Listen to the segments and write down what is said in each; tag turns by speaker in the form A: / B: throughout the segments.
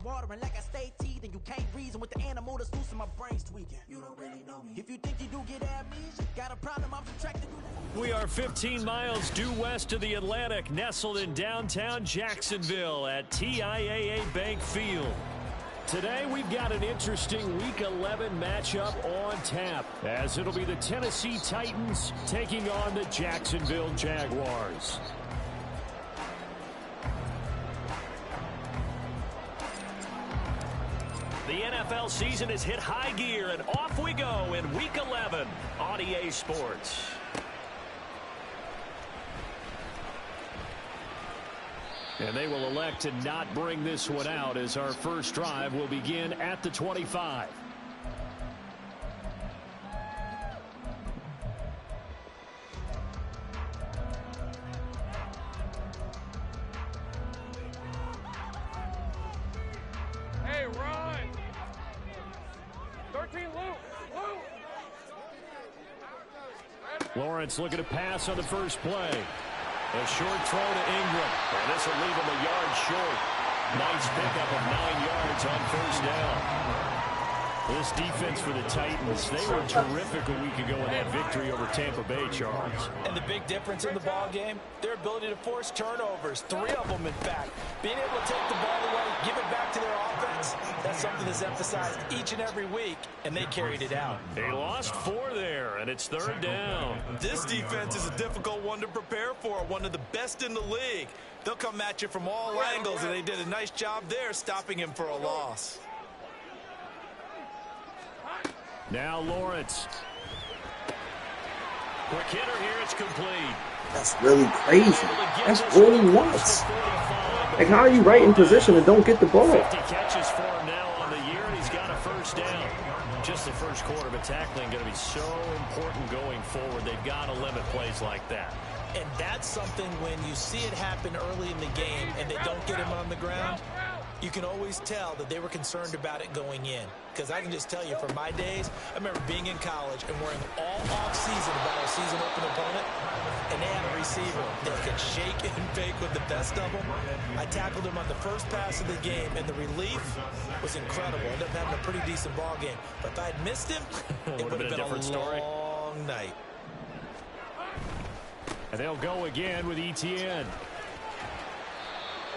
A: watering like I stay teeth, and you can't reason with the animal that's loose in my brain's tweaking. You don't really know me. If you think you do get amnesia, got a problem, I'm subtracting you.
B: We are 15 miles due west of the Atlantic, nestled in downtown Jacksonville at TIAA Bank Field. Today, we've got an interesting Week 11 matchup on tap, as it'll be the Tennessee Titans taking on the Jacksonville Jaguars. The NFL season has hit high gear, and off we go in Week 11 on EA Sports. And they will elect to not bring this one out, as our first drive will begin at the 25.
C: Hey, run! 13, Luke!
B: Lawrence looking to pass on the first play. A short throw to Ingram. And this will leave him a yard short. Nice pickup of 9 yards on first down. This defense for the Titans, they were terrific a week ago in that victory over Tampa Bay, Charles.
D: And the big difference in the ball game, their ability to force turnovers, 3 of them in fact. Being able to take the ball away, give it back to their offense, that's something that's emphasized each and every week, and they carried it out.
B: They lost 4 there, and it's third down.
D: This defense is a difficult one to prepare for, one of the best in the league. They'll come at you from all angles, and they did a nice job there stopping him for a loss.
B: Now Lawrence. Quick hitter here, it's complete.
E: That's really crazy. That's all he wants. Like, how are you right in position and don't get the ball?
B: 50 catches for him now on the year, and he's got a first down. Just the first quarter, but tackling going to be so important going forward. They've got to limit plays like that.
D: And that's something when you see it happen early in the game and they don't get him on the ground, you can always tell that they were concerned about it going in. Because I can just tell you, from my days, I remember being in college and worrying all off-season about our season-open opponent, and they had a receiver that could shake and bake with the best of them. I tackled him on the first pass of the game, and the relief was incredible. I ended up having a pretty decent ball game. But if I had missed him, it would have been a long night.
B: And they'll go again with ETN.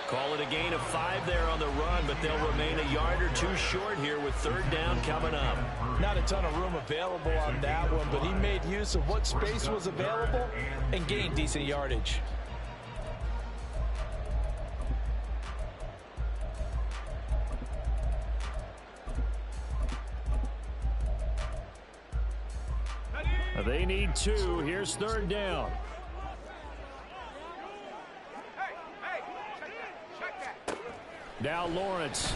B: Call it a gain of 5 there on the run, but they'll remain a yard or 2 short here with third down coming up.
D: Not a ton of room available on that one, but he made use of what space was available and gained decent yardage.
B: They need 2. Here's third down. Now Lawrence.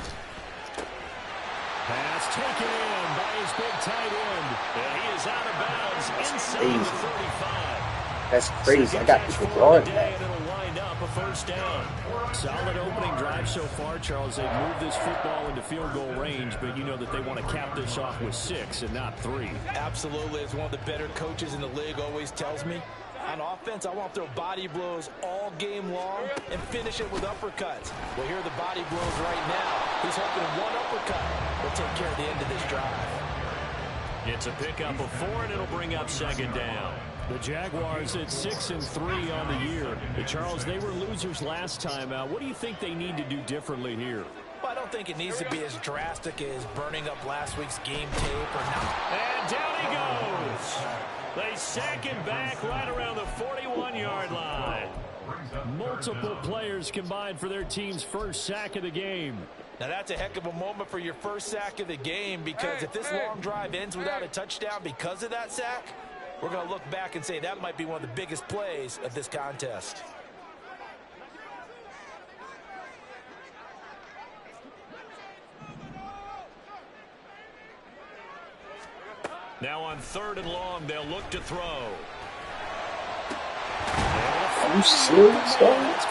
B: Pass taken in by his big tight end. And he is out of bounds inside the 35.
E: That's crazy. I got people throwing that.
B: And it'll wind up a first down. Solid opening drive so far, Charles. They've moved this football into field goal range, but you know that they want to cap this off with 6 and not 3.
D: Absolutely. As one of the better coaches in the league always tells me, on offense, I want to throw body blows all game long and finish it with uppercuts. Well, here are the body blows right now. He's hoping one uppercut will take care of the end of this drive.
B: It's a pickup of 4, and it'll bring up second down. The Jaguars at 6-3 on the year. Charles, they were losers last time out. What do you think they need to do differently here?
D: Well, I don't think it needs to be as drastic as burning up last week's game tape or not.
B: And down he goes. They sack him back right around the 41-yard line. Multiple players combined for their team's first sack of the game.
D: Now, that's a heck of a moment for your first sack of the game, because if this long drive ends without a touchdown because of that sack, we're going to look back and say that might be one of the biggest plays of this contest.
B: Now on third and long, they'll look to throw.
E: Are you serious, guys?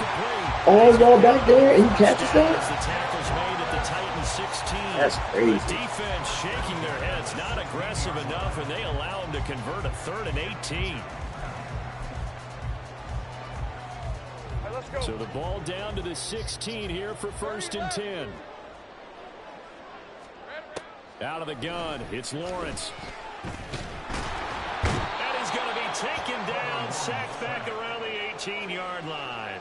E: All y'all back there and he catches that?
B: The tackle's made at the Titans 16.
E: That's crazy.
B: The defense shaking their heads, not aggressive enough, and they allow them to convert a 3rd and 18.
C: Let's go.
B: So the ball down to the 16 here for 1st and 10. Out of the gun, it's Lawrence. And he's going to be taken down, sacked back around the 18-yard line.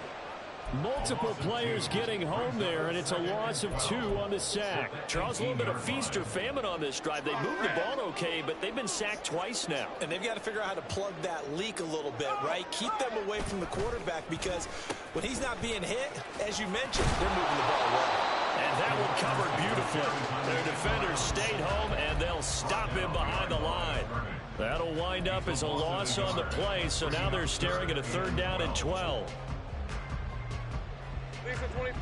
B: Multiple players getting home there, and it's a loss of 2 on the sack. Charles, a little bit of feast or famine on this drive. They moved the ball okay, but they've been sacked twice now.
D: And they've got to figure out how to plug that leak a little bit, right? Keep them away from the quarterback, because when he's not being hit, as you mentioned, they're moving the ball well.
B: And that one covered beautifully. Their defenders stayed home, and they'll stop him behind the line. That'll wind up as a loss on the play, so now they're staring at a 3rd down and 12.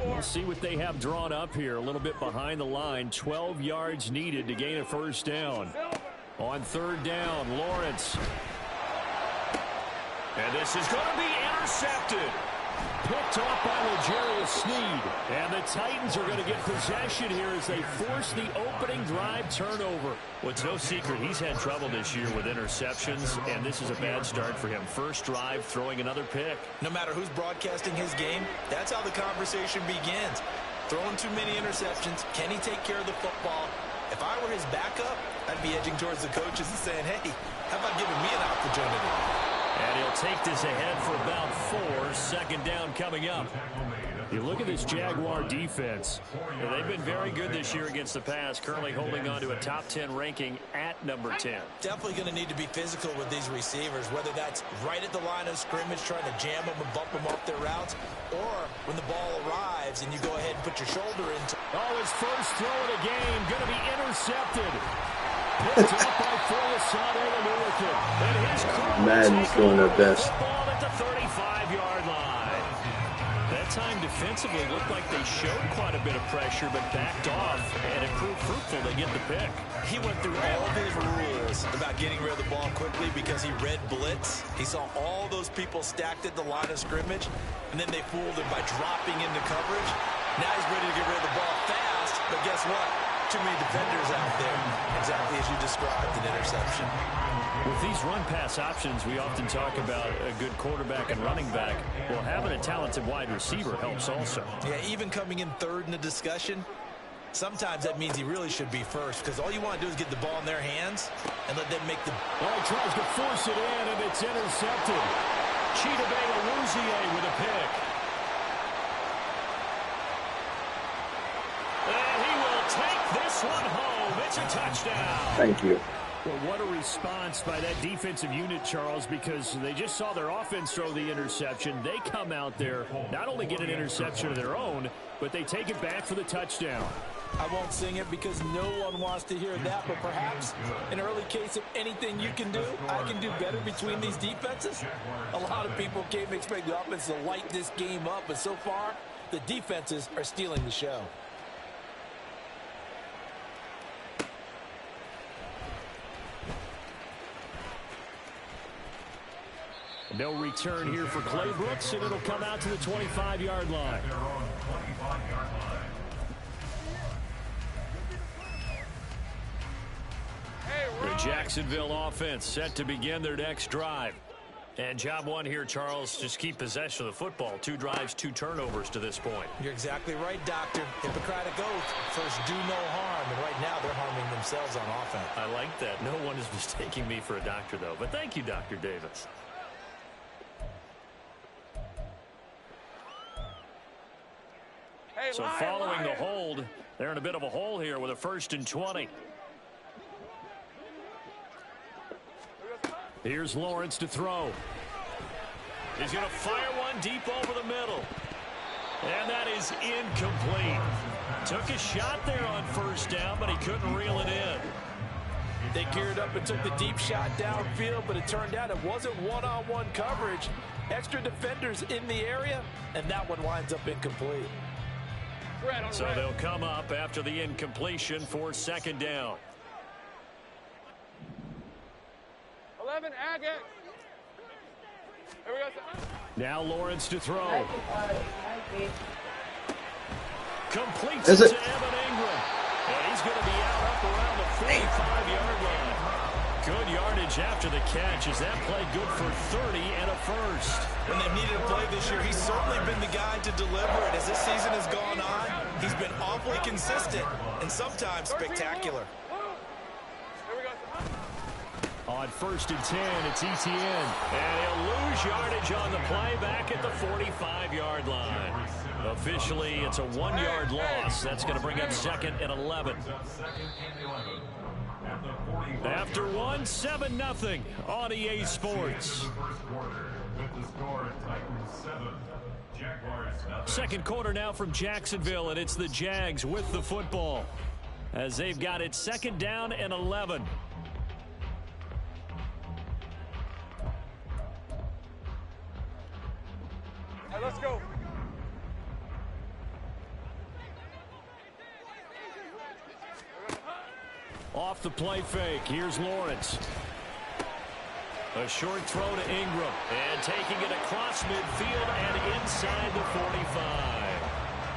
B: We'll see what they have drawn up here. A little bit behind the line. 12 yards needed to gain a 1st down. On 3rd down, Lawrence. And this is going to be intercepted. Picked off by L'Jarius Sneed. And the Titans are going to get possession here as they force the opening drive turnover. Well, it's no secret he's had trouble this year with interceptions, and this is a bad start for him. First drive, throwing another pick.
D: No matter who's broadcasting his game, that's how the conversation begins. Throwing too many interceptions. Can he take care of the football? If I were his backup, I'd be edging towards the coaches and saying, hey, how about giving me an opportunity?
B: And he'll take this ahead for about 4. 2nd down coming up. You look at this Jaguar defense. They've been very good this year against the pass, currently holding on to a top 10 ranking at number 10.
D: Definitely going to need to be physical with these receivers, whether that's right at the line of scrimmage trying to jam them and bump them off their routes, or when the ball arrives and you go ahead and put your shoulder into.
B: Oh, his first throw of the game going to be intercepted. Picked up by Folisade American. And his crew
E: Madden's doing their best.
B: Ball at the 35-yard line. That time defensively looked like they showed quite a bit of pressure, but backed off, and it proved fruitful. They get the pick.
D: He went through all of his rules about getting rid of the ball quickly because he read blitz. He saw all those people stacked at the line of scrimmage, and then they fooled him by dropping into coverage. Now he's ready to get rid of the ball fast, but guess what? Too many defenders out there. Exactly as you described, an interception.
B: With these run-pass options, we often talk about a good quarterback and running back. Well, having a talented wide receiver helps also.
D: Yeah, even coming in 3rd in the discussion, sometimes that means he really should be first, because all you want to do is get the ball in their hands and let them make the...
B: Well, he tries to force it in, and it's intercepted. Chidobe Awuzie with a pick. And he will take this one home. It's a touchdown.
E: Thank you.
B: Well, what a response by that defensive unit, Charles, because they just saw their offense throw the interception. They come out there, not only get an interception of their own, but they take it back for the touchdown.
D: I won't sing it because no one wants to hear that, but perhaps an early case of anything you can do, I can do better between these defenses. A lot of people came expect the offense to light this game up, but so far, the defenses are stealing the show.
B: No return here for Clay Brooks, and it'll come out to the 25-yard line. The Jacksonville offense set to begin their next drive. And job one here, Charles, just keep possession of the football. 2 drives, 2 turnovers to this point.
D: You're exactly right, Doctor. Hippocratic oath. First, do no harm. And right now, they're harming themselves on offense.
B: I like that. No one is mistaking me for a doctor, though. But thank you, Dr. Davis. So following the hold, they're in a bit of a hole here with a 1st and 20. Here's Lawrence to throw. He's going to fire one deep over the middle. And that is incomplete. Took a shot there on 1st down, but he couldn't reel it in.
D: They geared up and took the deep shot downfield, but it turned out it wasn't one-on-one coverage. Extra defenders in the area, and that one winds up incomplete.
B: So they'll come up after the incompletion for 2nd down.
C: 11, Agate. Here we go.
B: Now Lawrence to throw. Completes
E: Is
B: it
E: it?
B: to Evan Ingram. And he's going to be out up around the 45-yard line. Good yardage after the catch. Is that play good for 30 and a 1st?
D: When they've needed a play this year, he's certainly been the guy to deliver it. As this season has gone on, he's been awfully consistent and sometimes spectacular.
B: On 1st and 10, it's Etienne. And he'll lose yardage on the play back at the 45-yard line. Officially, it's a 1-yard loss. That's going to bring up 2nd and 11. After 7-0 on EA Sports. Second quarter now from Jacksonville, and it's the Jags with the football as they've got it 2nd down and 11.
C: All right, let's go.
B: Off the play fake, here's Lawrence. A short throw to Ingram, and taking it across midfield and inside the 45.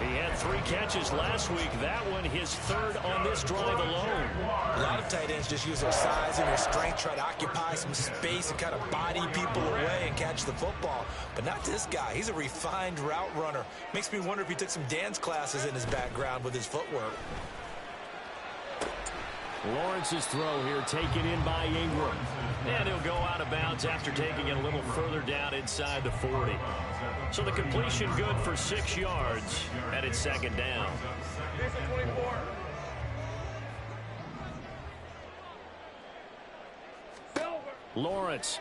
B: He had 3 catches last week. That one his 3rd on this drive alone.
D: A lot of tight ends just use their size and their strength, try to occupy some space and kind of body people away and catch the football. But not this guy. He's a refined route runner. Makes me wonder if he took some dance classes in his background with his footwork.
B: Lawrence's throw here taken in by Ingram. And he'll go out of bounds after taking it a little further down inside the 40. So the completion good for 6 yards, and it's 2nd down.
C: 24.
B: Lawrence.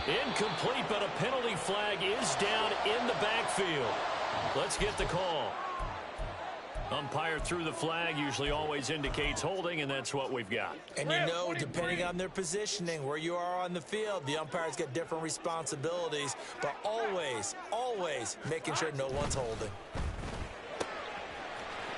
B: Incomplete, but a penalty flag is down in the backfield. Let's get the call. Umpire threw the flag, usually always indicates holding, and that's what we've got.
D: And you know, depending on their positioning, where you are on the field, the umpires get different responsibilities, but always, always making sure no one's holding.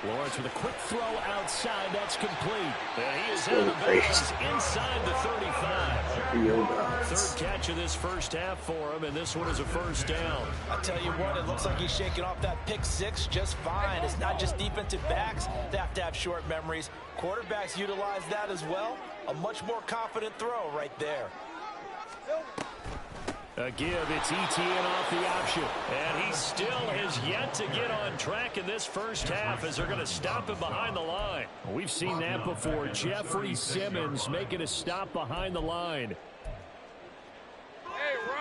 B: Lawrence with a quick throw outside. That's complete. And he is out of bounds inside the 35. 3rd catch of this first half for him, and this one is a 1st down.
D: I tell you what, it looks like he's shaking off that pick 6 just fine. It's not just defensive backs that have to have short memories. Quarterbacks utilize that as well. A much more confident throw right there.
B: A give, it's Etienne off the option. And he still has yet to get on track in this first half as they're going to stop him behind the line. We've seen that before. Jeffrey Simmons making a stop behind the line.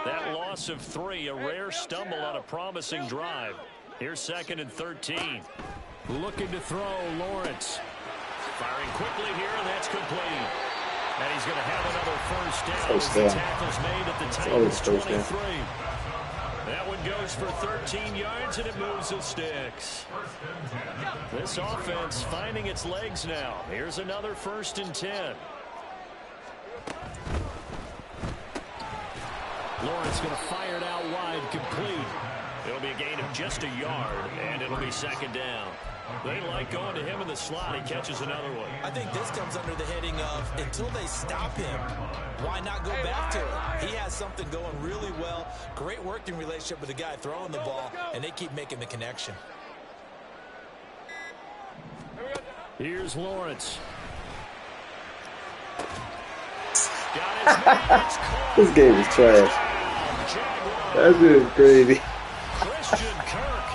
B: That loss of 3, a rare stumble on a promising drive. Here's 2nd and 13. Looking to throw, Lawrence. Firing quickly here, and that's complete. And he's going to have another 1st down as the tackle's made at the Titans' 23. That one goes for 13 yards, and it moves the sticks. This offense finding its legs now. Here's another 1st and 10. Lawrence going to fire it out wide, complete. It'll be a gain of just a yard, and it'll be 2nd down. They like going to him in the slot. He catches another one.
D: I think this comes under the heading of until they stop him, why not go back to it? He has something going really well. Great working relationship with the guy throwing the ball, and they keep making the connection.
B: Here's Lawrence. Got his
E: This game is trash. That's just crazy.
B: Christian Kirk,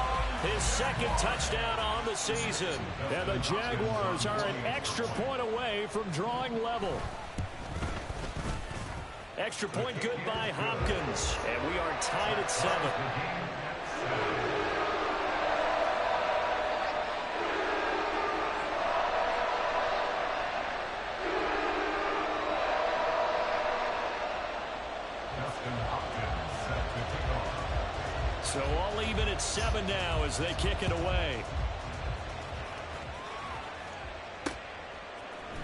B: his 2nd touchdown on the season. And the Jaguars are an extra point away from drawing level. Extra point good by Hopkins. And we are tied at 7. So all even at 7 now as they kick it away.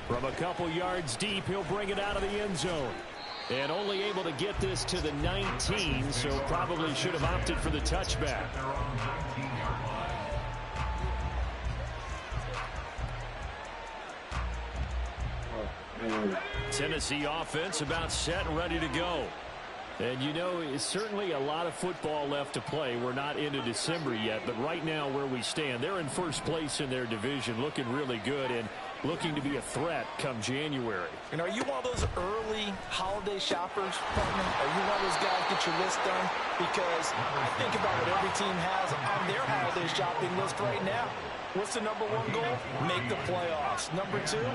B: From a couple yards deep, he'll bring it out of the end zone. And only able to get this to the 19, so probably should have opted for the touchback. Tennessee offense about set and ready to go. And, you know, it's certainly a lot of football left to play. We're not into December yet, but right now where we stand, they're in 1st place in their division, looking really good. And looking to be a threat come January.
D: And are you one of those early holiday shoppers, partner? Are you one of those guys get your list done? Because I think about what every team has on their holiday shopping list right now. What's the number one goal? Make the playoffs. Number two,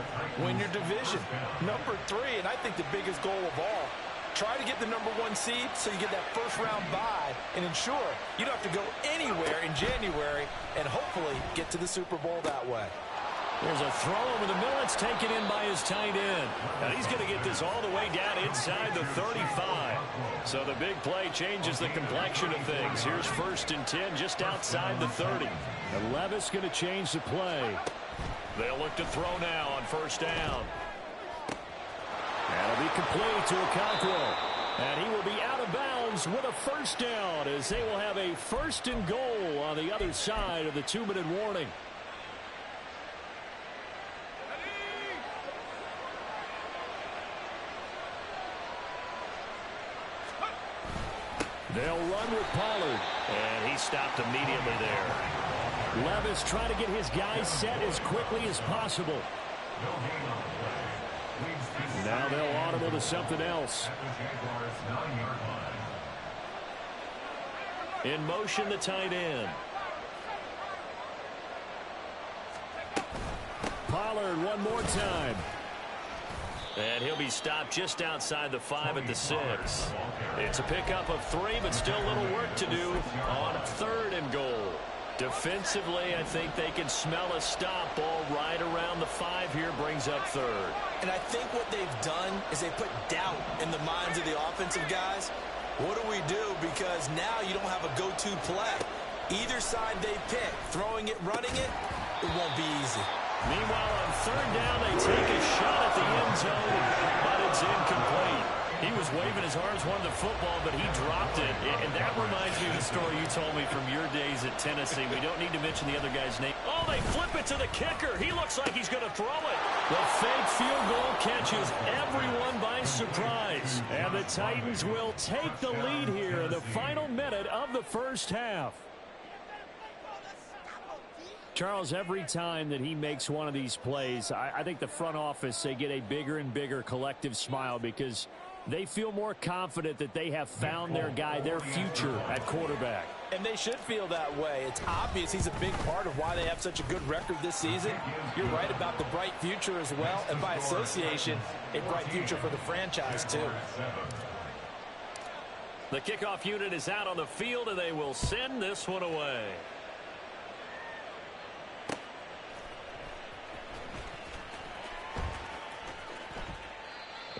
D: win your division. Number three, and I think the biggest goal of all, try to get the number one seed so you get that first round bye and ensure you don't have to go anywhere in January and hopefully get to the Super Bowl that way.
B: There's a throw over the middle. It's taken in by his tight end. Now he's going to get this all the way down inside the 35. So the big play changes the complexion of things. Here's 1st and 10 just outside the 30. And Levis going to change the play. They'll look to throw now on 1st down. That'll be complete to Okonkwo. And he will be out of bounds with a 1st down as they will have a 1st and goal on the other side of the 2-minute warning. They'll run with Pollard. And he stopped immediately there. Levis trying to get his guys set as quickly as possible. Now they'll audible to something else. In motion, the tight end. Pollard one more time. And he'll be stopped just outside the 5 at the 6. It's a pickup of 3, but still a little work to do on 3rd and goal. Defensively, I think they can smell a stop. Ball right around the 5 here, brings up 3rd.
D: And I think what they've done is they put doubt in the minds of the offensive guys. What do we do? Because now you don't have a go-to play. Either side they pick, throwing it, running it, it won't be easy.
B: Meanwhile, on 3rd down, they take a shot at the end zone, but it's incomplete. He was waving his arms, wanted the football, but he dropped it. And that reminds me of the story you told me from your days at Tennessee. We don't need to mention the other guy's name. Oh, they flip it to the kicker. He looks like he's going to throw it. The fake field goal catches everyone by surprise. And the Titans will take the lead here in the final minute of the 1st half. Charles, every time that he makes one of these plays, I think the front office, they get a bigger and bigger collective smile because they feel more confident that they have found their guy, their future at quarterback.
D: And they should feel that way. It's obvious he's a big part of why they have such a good record this season. You're right about the bright future as well, and by association, a bright future for the franchise too.
B: The kickoff unit is out on the field, and they will send this one away.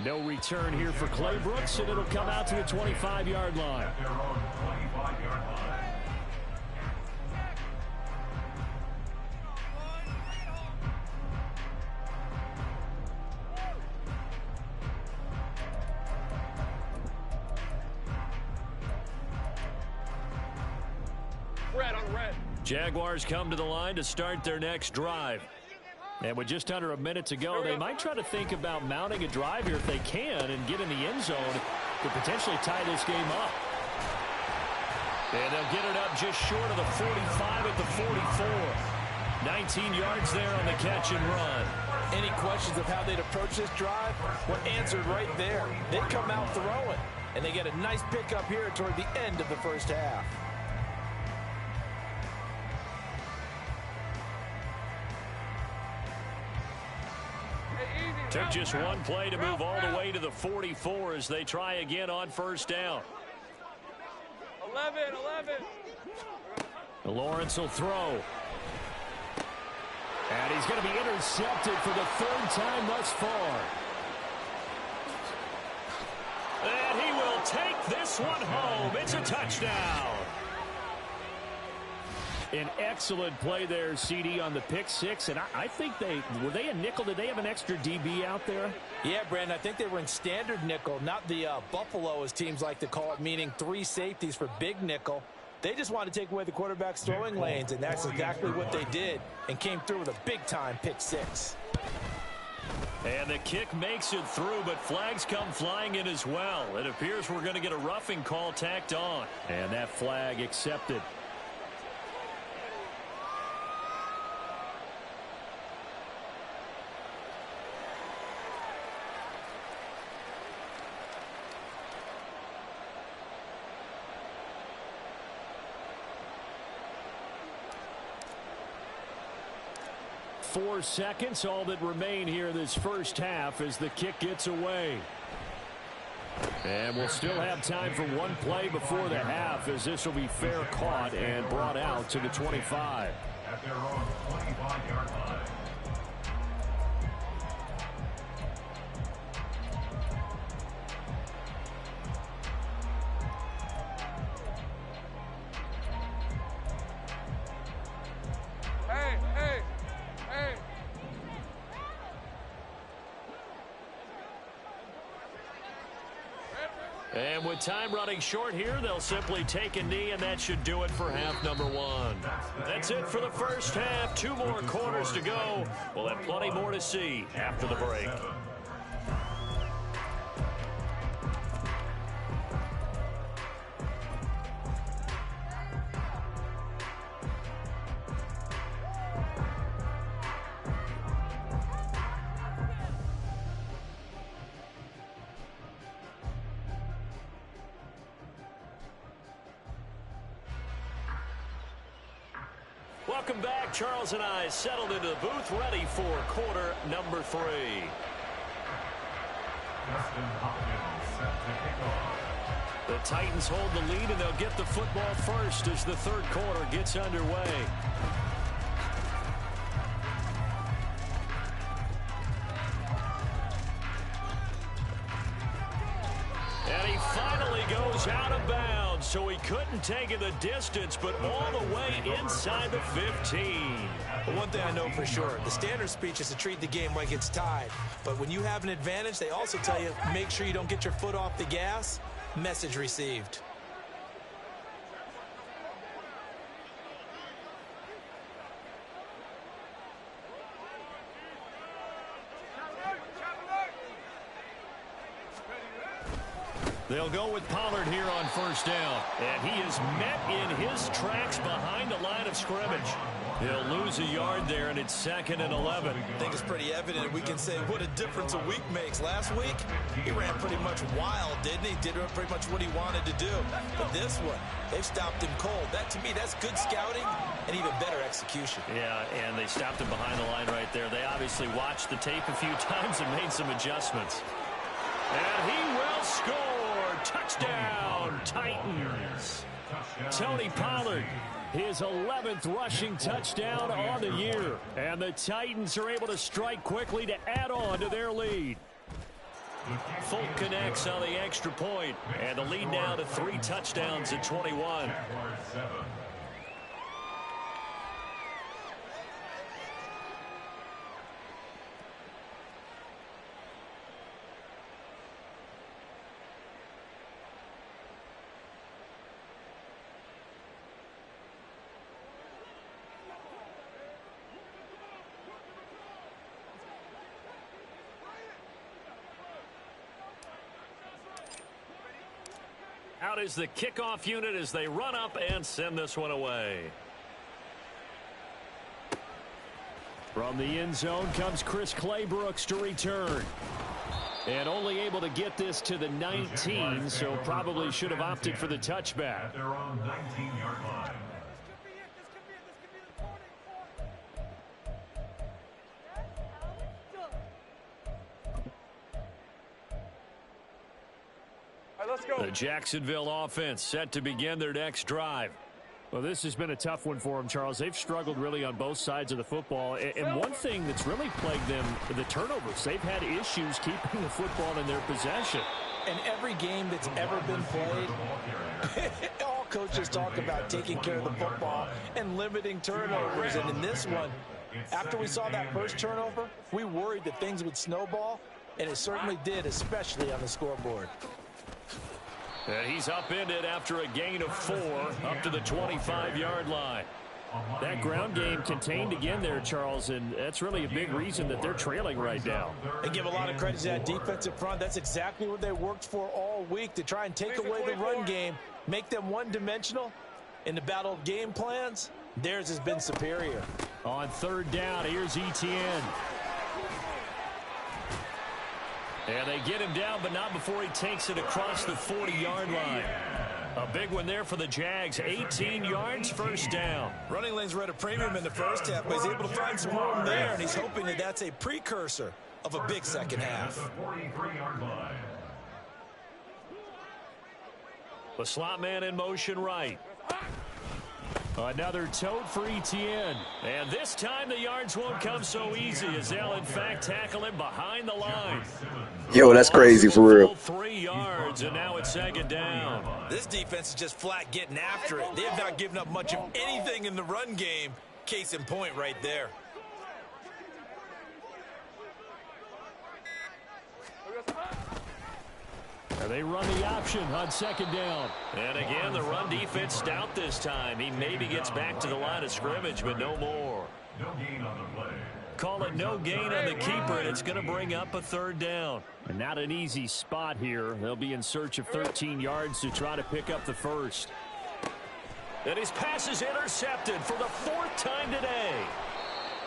B: No return here for Clay Brooks, and it'll come out to the 25-yard line.
C: Red on red.
B: Jaguars come to the line to start their next drive. And with just under a minute to go, they might try to think about mounting a drive here if they can and get in the end zone to potentially tie this game up. And they'll get it up just short of the 45 at the 44. 19 yards there on the catch and run.
D: Any questions of how they'd approach this drive? Well, answered right there. They come out throwing, and they get a nice pickup here toward the end of the 1st half.
B: Took just one play to move all the way to the 44 as they try again on 1st down.
C: 11.
B: Lawrence will throw. And he's going to be intercepted for the 3rd time thus far. And he will take this one home. It's a touchdown. An excellent play there, CD, on the pick 6. And I think were they a nickel? Did they have an extra DB out there?
D: Yeah, Brandon, I think they were in standard nickel, not the Buffalo, as teams like to call it, meaning 3 safeties for big nickel. They just wanted to take away the quarterback's throwing lanes, and that's exactly what they did and came through with a big-time pick 6.
B: And the kick makes it through, but flags come flying in as well. It appears we're going to get a roughing call tacked on. And that flag accepted. 4 seconds, all that remain here this first half as the kick gets away. And we'll still have time for one play before the half, as this will be fair caught and brought out to the 25.
F: At their own 25-yard line.
B: And with time running short here, they'll simply take a knee, and that should do it for half number one. That's it for the first half. 2 more quarters to go. We'll have plenty more to see after the break. Welcome back. Charles and I settled into the booth, ready for quarter number 3. The Titans hold the lead, and they'll get the football first as the third quarter gets underway. And he finally goes out of bounds, so he couldn't take it the distance, but all the way inside the 15.
D: But one thing I know for sure, the standard speech is to treat the game like it's tied. But when you have an advantage, they also tell you, make sure you don't get your foot off the gas. Message received.
B: They'll go with Pollard here on first down. And he is met in his tracks behind the line of scrimmage. He'll lose a yard there, and it's 2nd and 11.
D: I think it's pretty evident. We can say what a difference a week makes. Last week, he ran pretty much wild, didn't he? Did pretty much what he wanted to do. But this one, they've stopped him cold. That, to me, that's good scouting and even better execution.
B: Yeah, and they stopped him behind the line right there. They obviously watched the tape a few times and made some adjustments. And he will score. Touchdown, Titans. Tony Pollard, his 11th rushing touchdown on the year. And the Titans are able to strike quickly to add on to their lead. Folk connects on the extra point, and the lead now to 3 touchdowns at 21. Out is the kickoff unit as they run up and send this one away. From the end zone comes Chris Claybrooks to return. And only able to get this to the 19, so probably should have opted for the touchback.
F: At their own 19-yard line.
B: The Jacksonville offense set to begin their next drive.
G: Well, this has been a tough one for them, Charles. They've struggled really on both sides of the football. And one thing that's really plagued them, the turnovers. They've had issues keeping the football in their possession.
D: In every game that's ever been played, all coaches talk about taking care of the football and limiting turnovers. And in this one, after we saw that first turnover, we worried that things would snowball, and it certainly did, especially on the scoreboard.
B: And he's upended after a gain of 4 up to the 25-yard line.
G: That ground game contained again there, Charles, and that's really a big reason that they're trailing right now.
D: And give a lot of credit to that defensive front. That's exactly what they worked for all week, to try and take away the run game, make them one-dimensional. In the battle of game plans, theirs has been superior.
B: On third down, here's Etienne. And they get him down, but not before he takes it across the 40-yard line. A big one there for the Jags. 18 yards, first down.
D: Running lanes were at a premium in the first half, but he's able to find some room there, and he's hoping that that's a precursor of a big second half.
B: The slot man in motion right. Another tote for Etienne. And this time the yards won't come so easy as they'll, in fact, tackle him behind the line.
E: Yo, that's crazy for real.
B: 3 yards, and now it's second down.
D: This defense is just flat getting after it. They have not given up much of anything in the run game. Case in point right there.
B: And they run the option on second down. And again, the run defense stout this time. He maybe gets back to the line of scrimmage, but no more.
F: No gain on the play.
B: Call it no gain on the keeper, and it's going to bring up a third down.
G: And not an easy spot here. They'll be in search of 13 yards to try to pick up the first.
B: And his pass is intercepted for the 4th time today.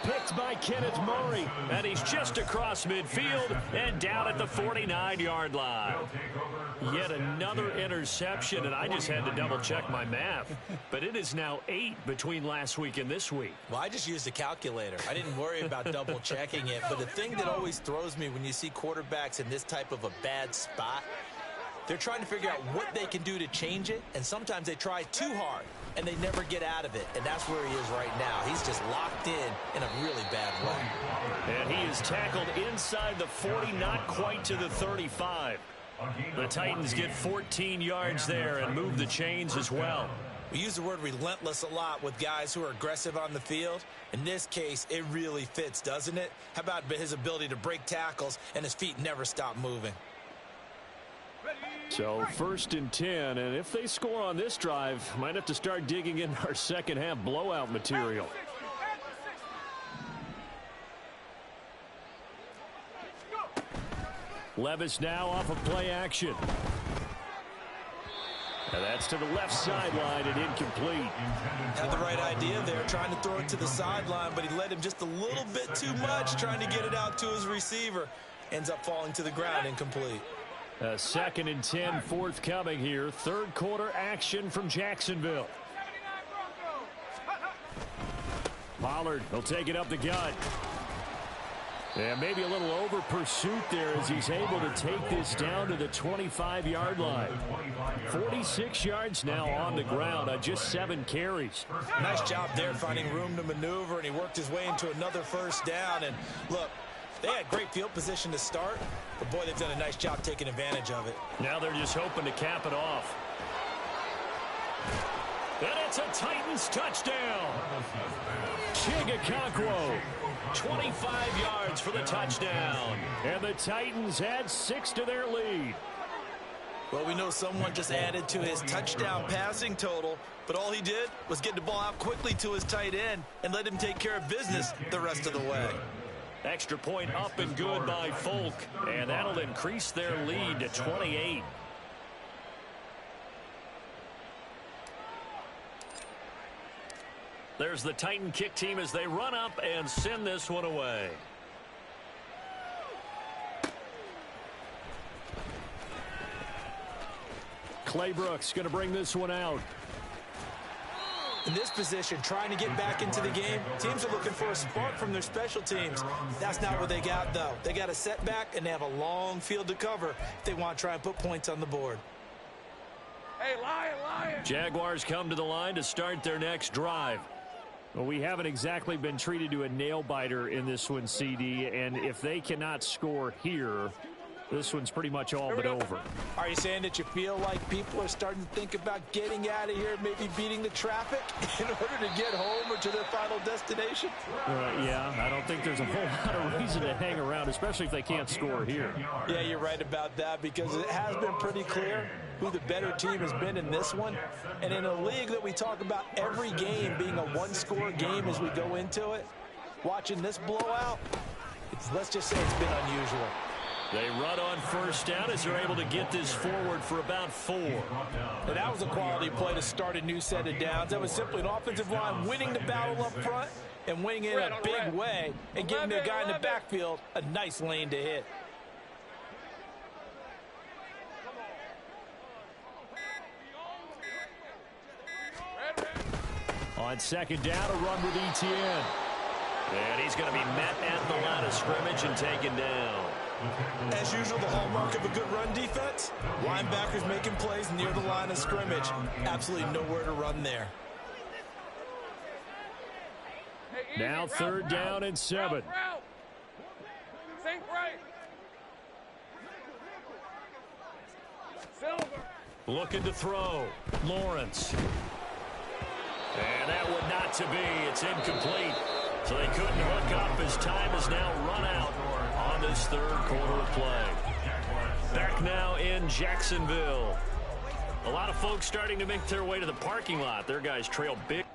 B: Picked by Kenneth Murray, and he's just across midfield and down at the 49-yard line. Yet another interception, and I just had to double-check my math. But it is now 8 between last week and this week.
D: Well, I just used a calculator. I didn't worry about double-checking it. But the thing that always throws me when you see quarterbacks in this type of a bad spot, they're trying to figure out what they can do to change it, and sometimes they try too hard, and they never get out of it. And that's where he is right now. He's just locked in a really bad way.
B: And he is tackled inside the 40, not quite to the 35. The Titans get 14 yards there and move the chains as well.
D: We use the word relentless a lot with guys who are aggressive on the field. In this case, it really fits, doesn't it? How about his ability to break tackles and his feet never stop moving?
G: So 1st and 10, and if they score on this drive, might have to start digging in our second half blowout material. Levis now off of play action. And that's to the left sideline and incomplete.
D: Had the right idea there, trying to throw it to the sideline, but he led him just a little bit too much, trying to get it out to his receiver. Ends up falling to the ground, incomplete.
G: 2nd and 10 forthcoming here. 3rd quarter action from Jacksonville. Pollard will take it up the gut. And maybe a little over pursuit there as he's able to take this down to the 25-yard line. 46 yards now on the ground on just 7 carries.
D: Nice job there finding room to maneuver, and he worked his way into another first down. And look, they had great field position to start, but boy, they've done a nice job taking advantage of it.
B: Now they're just hoping to cap it off. And it's a Titans touchdown. Chigakakwo, 25 yards for the touchdown.
G: And the Titans add 6 to their lead.
D: Well, we know someone just added to his touchdown passing total, but all he did was get the ball out quickly to his tight end and let him take care of business the rest of the way.
B: Extra point up and good by Folk, and that'll increase their lead to 28. There's the Titan kick team as they run up and send this one away.
G: Claybrooks going to bring this one out.
D: In this position, trying to get back into the game, teams are looking for a spark from their special teams. That's not what they got, though. They got a setback, and they have a long field to cover if they want to try and put points on the board.
C: Hey, Lion!
B: Jaguars come to the line to start their next drive.
G: Well, we haven't exactly been treated to a nail-biter in this one, CD, and if they cannot score here, this one's pretty much all but over.
D: Are you saying that you feel like people are starting to think about getting out of here, maybe beating the traffic in order to get home or to their final destination?
G: Yeah, I don't think there's a whole lot of reason to hang around, especially if they can't score here.
D: Yeah, you're right about that, because it has been pretty clear who the better team has been in this one. And in a league that we talk about every game being a one-score game as we go into it, watching this blowout, let's just say it's been unusual.
B: They run on first down as they're able to get this forward for about 4.
D: And that was a quality play to start a new set of downs. That was simply an offensive line winning the battle up front and winning it in a big way and giving their guy in the backfield a nice lane to hit.
G: On second down, a run with Etienne.
B: And he's going to be met at the line of scrimmage and taken down.
D: As usual, the hallmark of a good run defense, linebackers making plays near the line of scrimmage. Absolutely nowhere to run there.
G: Now third down and 7.
C: Sink right. Silver.
G: Looking to throw. Lawrence. And that would not to be. It's incomplete. So they couldn't hook up as time has now run out on this third quarter of play. Back now in Jacksonville. A lot of folks starting to make their way to the parking lot. Their guys trail big.